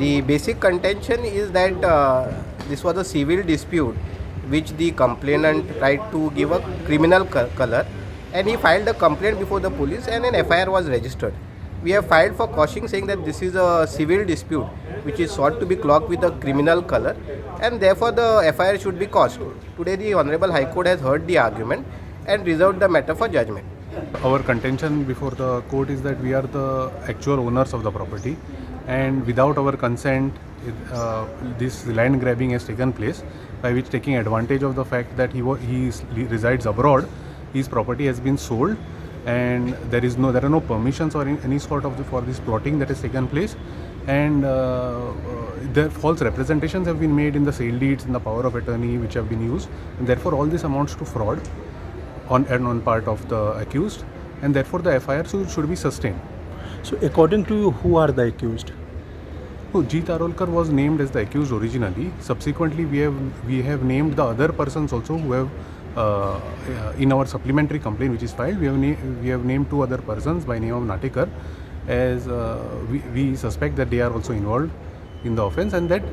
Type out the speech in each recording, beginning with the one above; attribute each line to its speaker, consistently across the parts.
Speaker 1: The basic contention is that this was a civil dispute which the complainant tried to give a criminal color, and he filed a complaint before the police and an F.I.R was registered. We have filed for quashing, saying that this is a civil dispute which is sought to be clocked with a criminal color, and therefore the F.I.R should be quashed. Today the Honorable High Court has heard the argument and reserved the matter for judgment.
Speaker 2: Our contention before the court is that we are the actual owners of the property, and without our consent this land grabbing has taken place, by which, taking advantage of the fact that he resides abroad, his property has been sold, and there are no permissions or any sort of for this plotting that has taken place, and the false representations have been made in the sale deeds and the power of attorney which have been used, and therefore all this amounts to fraud on part of the accused, and therefore the FIR should be sustained.
Speaker 3: So according to you, who are the accused?
Speaker 2: Jeet Arolakar was named as the accused originally. Subsequently, we have named the other persons also who have in our supplementary complaint which is filed. We have named 2 other persons by name of Natekar, as we suspect that they are also involved in the offence, and that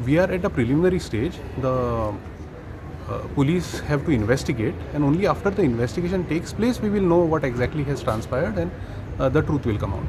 Speaker 2: we are at a preliminary stage. The police have to investigate, and only after the investigation takes place we will know what exactly has transpired, and the truth will come out.